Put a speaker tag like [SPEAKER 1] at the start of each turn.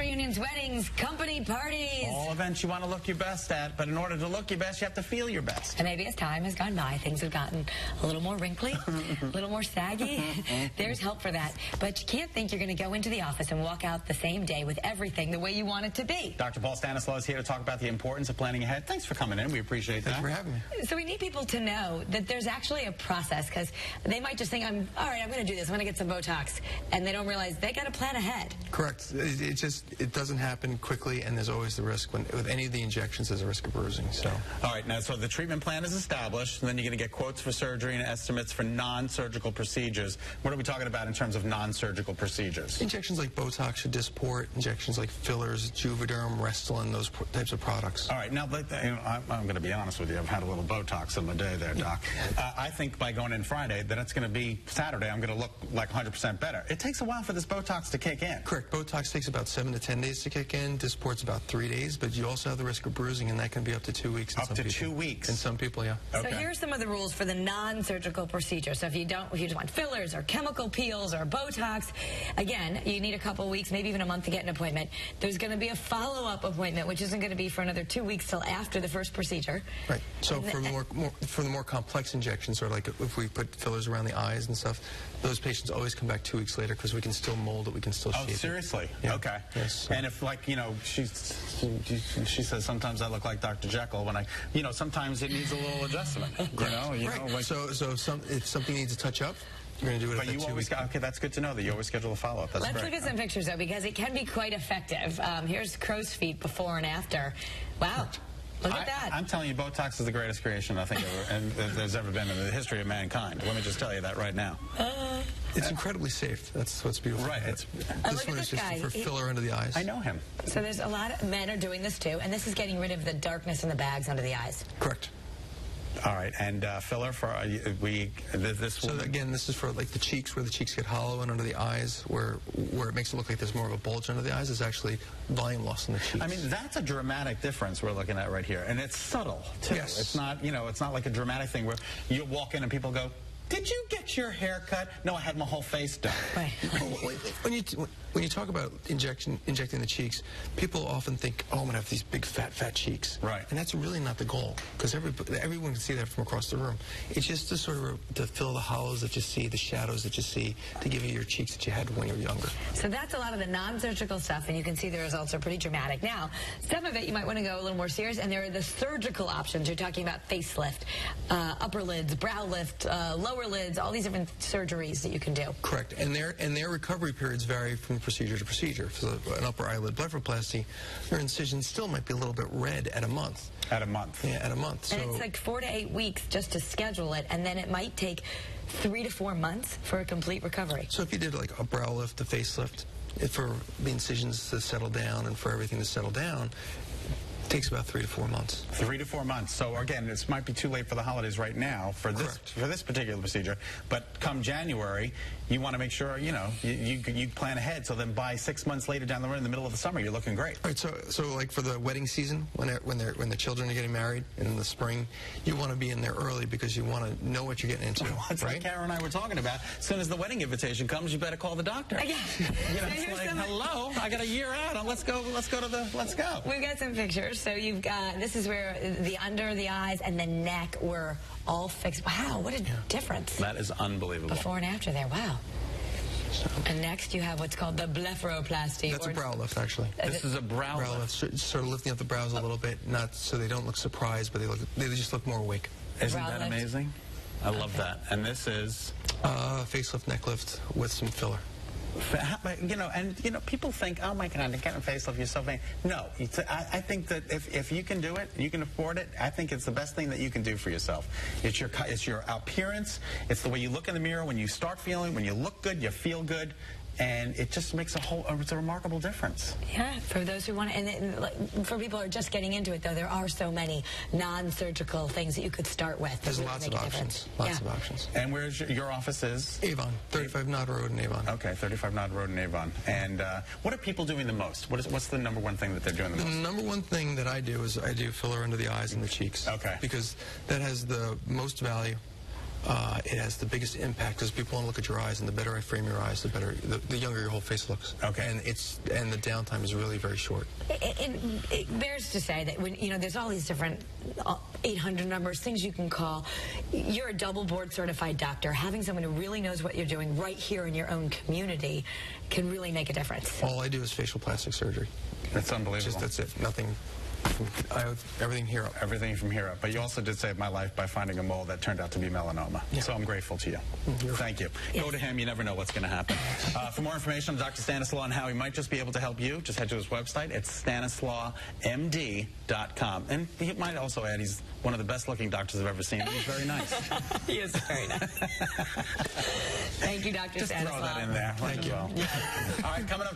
[SPEAKER 1] reunions, weddings, company parties.
[SPEAKER 2] All events you want to look your best at, but in order to look your best, you have to feel your best.
[SPEAKER 1] And maybe as time has gone by, things have gotten a little more wrinkly, a little more saggy. There's help for that. But you can't think you're going to go into the office and walk out the same day with everything the way you want it to be.
[SPEAKER 2] Dr. Paul Stanislaw is here to talk about the importance of planning ahead. Thanks for coming in. We appreciate that.
[SPEAKER 3] Thanks for having me.
[SPEAKER 1] So we need people to know that there's actually a process, because they might just think, all right, I'm going to do this. I'm going to get some Botox. And they don't realize they got to plan ahead.
[SPEAKER 3] Correct. It doesn't happen quickly, and there's always the risk. With any of the injections, there's a risk of bruising. So.
[SPEAKER 2] All right, now, so the treatment plan is established, and then you're going to get quotes for surgery and estimates for non-surgical procedures. What are we talking about in terms of non-surgical procedures?
[SPEAKER 3] Injections like Botox or Dysport, injections like fillers, Juvederm, Restylane, those types of products.
[SPEAKER 2] All right, now, I'm going to be honest with you. I've had a little Botox in my day there, Doc. I think by going in Friday, then it's going to be Saturday, I'm going to look like 100% better. It takes a while for this Botox to kick in.
[SPEAKER 3] Correct. Botox takes about 7 to 10 days to kick in. Dysport's about 3 days, but you also have the risk of bruising, and that can be up to 2 weeks.
[SPEAKER 2] Up to 2 weeks?
[SPEAKER 3] In some people, yeah.
[SPEAKER 1] Okay. So here are some of the rules for the non-surgical procedure. So if you just want fillers or chemical peels or Botox, again, you need a couple weeks, maybe even a month to get an appointment. There's going to be a follow-up appointment, which isn't going to be for another 2 weeks till after the first procedure.
[SPEAKER 3] Right. So for the more complex injections, or like if we put fillers around the eyes and stuff, those patients always come back 2 weeks later because we can still mold it, we can still shape it.
[SPEAKER 2] Oh, seriously?
[SPEAKER 3] Yeah.
[SPEAKER 2] Okay.
[SPEAKER 3] Yes.
[SPEAKER 2] And if, like, she says sometimes I look like Dr. Jekyll when sometimes it needs a little adjustment.
[SPEAKER 3] Right.
[SPEAKER 2] Like,
[SPEAKER 3] so if something needs a touch up, you're going to do it.
[SPEAKER 2] But you always okay. That's good to know that you always schedule a follow-up. Let's
[SPEAKER 1] look at some pictures though, because it can be quite effective. Here's crow's feet before and after. Wow. Right. Look at that.
[SPEAKER 2] I'm telling you, Botox is the greatest creation I think there's ever been in the history of mankind. Let me just tell you that right now.
[SPEAKER 3] It's incredibly safe. That's what's beautiful.
[SPEAKER 2] Right.
[SPEAKER 3] This one is just
[SPEAKER 1] guy.
[SPEAKER 3] for filler under the eyes.
[SPEAKER 2] I know him.
[SPEAKER 1] So there's a lot of men are doing this too, and this is getting rid of the darkness in the bags under the eyes.
[SPEAKER 3] Correct.
[SPEAKER 2] All right, and filler for this.
[SPEAKER 3] So again, this is for like the cheeks, where the cheeks get hollow, and under the eyes, where it makes it look like there's more of a bulge under the eyes, is actually volume loss in the cheeks.
[SPEAKER 2] I mean, that's a dramatic difference we're looking at right here, and it's subtle too.
[SPEAKER 3] Yes.
[SPEAKER 2] It's not, it's not like a dramatic thing where you walk in and people go, "Did you get your hair cut?" No, I had my whole face done.
[SPEAKER 1] Right.
[SPEAKER 3] When you talk about injecting the cheeks, people often think, "Oh, I'm gonna have these big fat cheeks."
[SPEAKER 2] Right.
[SPEAKER 3] And that's really not the goal, because everyone can see that from across the room. It's just to fill the hollows that you see, the shadows that you see, to give you your cheeks that you had when you were younger.
[SPEAKER 1] So that's a lot of the non-surgical stuff, and you can see the results are pretty dramatic. Now, some of it you might want to go a little more serious, and there are the surgical options. You're talking about facelift, upper lids, brow lift, lower lids, all these different surgeries that you can do.
[SPEAKER 3] Correct. And their recovery periods vary from procedure to procedure. For an upper eyelid blepharoplasty, their incisions still might be a little bit red at a month.
[SPEAKER 2] At a month.
[SPEAKER 3] Yeah, at a month.
[SPEAKER 1] And it's like 4 to 8 weeks just to schedule it, and then it might take 3 to 4 months for a complete recovery.
[SPEAKER 3] So if you did like a brow lift, a facelift, for the incisions to settle down and for everything to settle down, it takes about 3 to 4 months.
[SPEAKER 2] 3 to 4 months. So again, this might be too late for the holidays right now for this particular procedure. But come January, you want to make sure you plan ahead. So then by 6 months later down the road, in the middle of the summer, you're looking great.
[SPEAKER 3] All right. So like for the wedding season, when the children are getting married in the spring, you want to be in there early because you want to know what you're getting into.
[SPEAKER 2] That's
[SPEAKER 3] right?
[SPEAKER 2] Like Karen and I were talking about. As soon as the wedding invitation comes, you better call the doctor.
[SPEAKER 1] Yeah.
[SPEAKER 2] It's like, hello, I got a year out. Let's go. Let's go.
[SPEAKER 1] We've got some pictures. So you've got, this is where the under the eyes and the neck were all fixed. Wow, what a difference.
[SPEAKER 2] That is unbelievable.
[SPEAKER 1] Before and after there, wow. And next you have what's called the blepharoplasty.
[SPEAKER 3] That's a brow lift, actually.
[SPEAKER 2] This is a brow lift.
[SPEAKER 3] Sort of lifting up the brows a little bit, not so they don't look surprised, but they just look more awake.
[SPEAKER 2] Isn't that amazing? I love that. And this is?
[SPEAKER 3] Facelift, neck lift with some filler.
[SPEAKER 2] People think, "Oh my God, getting a facelift, you're so vain." No, I think that if you can do it, you can afford it. I think it's the best thing that you can do for yourself. It's your appearance. It's the way you look in the mirror when you start feeling. When you look good, you feel good. And it just makes it's a remarkable difference.
[SPEAKER 1] Yeah, for those who want to, and for people who are just getting into it, though, there are so many non-surgical things that you could start with.
[SPEAKER 3] There's lots of options. Lots of options.
[SPEAKER 2] And where's your office is?
[SPEAKER 3] Avon, 35 Nod Road in Avon.
[SPEAKER 2] Okay, 35 Nod Road in Avon. And what are people doing the most? What's the number one thing that they're doing the most?
[SPEAKER 3] The number one thing that I do is I do filler under the eyes and the cheeks.
[SPEAKER 2] Okay.
[SPEAKER 3] Because that has the most value. it has the biggest impact because people want to look at your eyes, and the better I frame your eyes, the better, the younger your whole face looks.
[SPEAKER 2] Okay.
[SPEAKER 3] And the downtime is really very short.
[SPEAKER 1] And it bears to say that when there's all these different 800 numbers, things you can call. You're a double board certified doctor. Having someone who really knows what you're doing right here in your own community can really make a difference.
[SPEAKER 3] All I do is facial plastic surgery.
[SPEAKER 2] That's unbelievable.
[SPEAKER 3] That's it. Nothing. I have everything here up.
[SPEAKER 2] Everything from here up. But you also did save my life by finding a mole that turned out to be melanoma.
[SPEAKER 3] Yeah.
[SPEAKER 2] So I'm grateful to you. Thank you.
[SPEAKER 1] Yes.
[SPEAKER 2] Go to him. You never know what's going to happen. For more information on Dr. Stanislaw and how he might just be able to help you, just head to his website. It's StanislawMD.com. And he might also add he's one of the best-looking doctors I've ever seen. He's very nice.
[SPEAKER 1] He is very nice. Thank you, Dr.
[SPEAKER 2] Just
[SPEAKER 1] Stanislaw.
[SPEAKER 2] throw that in there. Might as well. All right, coming up.